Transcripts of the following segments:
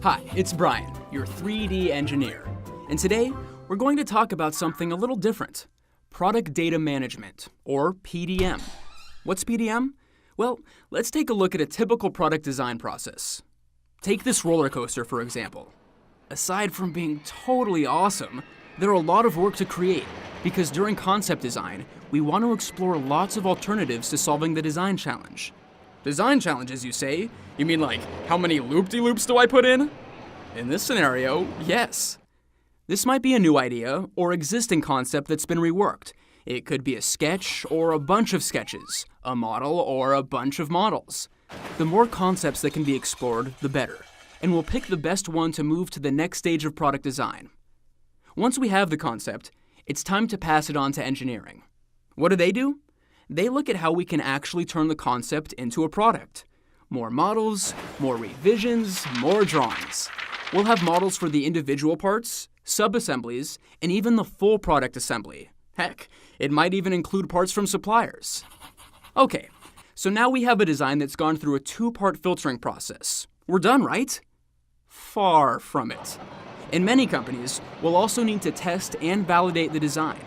Hi, it's Brian, your 3D engineer. And today, we're going to talk about something a little different. Product Data Management, or PDM. What's PDM? Well, let's take a look at a typical product design process. Take this roller coaster, for example. Aside from being totally awesome, there are a lot of work to create, because during concept design, we want to explore lots of alternatives to solving the design challenge. Design challenges, you say? You mean like, how many loop-de-loops do I put in? In this scenario, yes. This might be a new idea or existing concept that's been reworked. It could be a sketch or a bunch of sketches, a model or a bunch of models. The more concepts that can be explored, the better, and we'll pick the best one to move to the next stage of product design. Once we have the concept, it's time to pass it on to engineering. What do? They look at how we can actually turn the concept into a product. More models, more revisions, more drawings. We'll have models for the individual parts, sub-assemblies, and even the full product assembly. Heck, it might even include parts from suppliers. Okay, so now we have a design that's gone through a two-part filtering process. We're done, right? Far from it. In many companies, we'll also need to test and validate the design.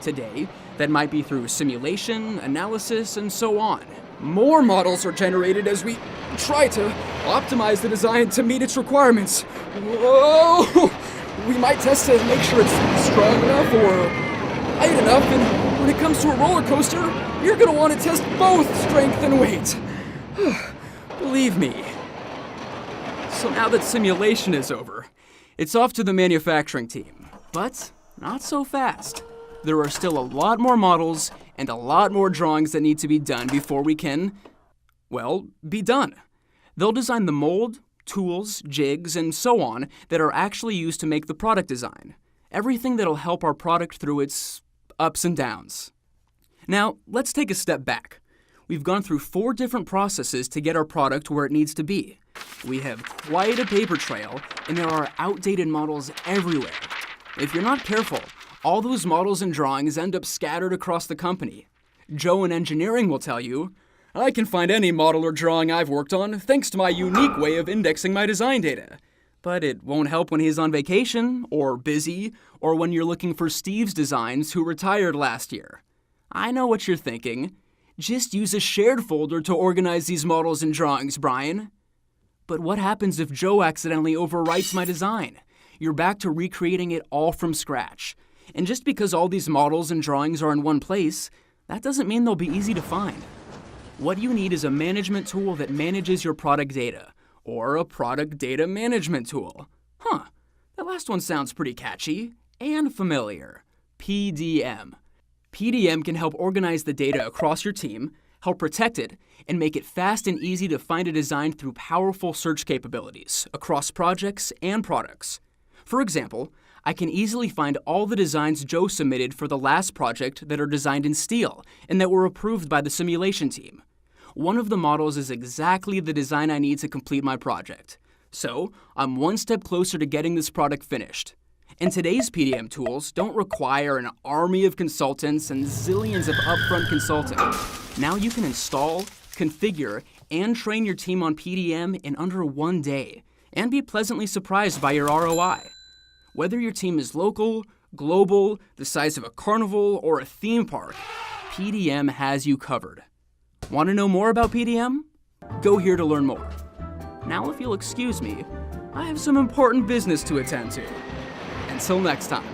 Today, that might be through simulation, analysis, and so on. More models are generated as we try to optimize the design to meet its requirements. Whoa! We might test to make sure it's strong enough or light enough, and when it comes to a roller coaster, you're gonna want to test both strength and weight. Believe me. So now that simulation is over, it's off to the manufacturing team. But not so fast. There are still a lot more models and a lot more drawings that need to be done before we can, well, be done. They'll design the mold, tools, jigs, and so on that are actually used to make the product design. Everything that'll help our product through its ups and downs. Now, let's take a step back. We've gone through 4 different processes to get our product where it needs to be. We have quite a paper trail, and there are outdated models everywhere. If you're not careful, all those models and drawings end up scattered across the company. Joe in engineering will tell you, I can find any model or drawing I've worked on thanks to my unique way of indexing my design data. But it won't help when he's on vacation, or busy, or when you're looking for Steve's designs who retired last year. I know what you're thinking. Just use a shared folder to organize these models and drawings, Brian. But what happens if Joe accidentally overwrites my design? You're back to recreating it all from scratch. And just because all these models and drawings are in one place, that doesn't mean they'll be easy to find. What you need is a management tool that manages your product data, or a product data management tool. That last one sounds pretty catchy and familiar. PDM. PDM can help organize the data across your team, help protect it, and make it fast and easy to find a design through powerful search capabilities across projects and products. For example, I can easily find all the designs Joe submitted for the last project that are designed in steel and that were approved by the simulation team. One of the models is exactly the design I need to complete my project. So, I'm one step closer to getting this product finished. And today's PDM tools don't require an army of consultants and zillions of upfront consulting. Now you can install, configure, and train your team on PDM in under 1 day, and be pleasantly surprised by your ROI. Whether your team is local, global, the size of a carnival, or a theme park, PDM has you covered. Want to know more about PDM? Go here to learn more. Now, if you'll excuse me, I have some important business to attend to. Until next time.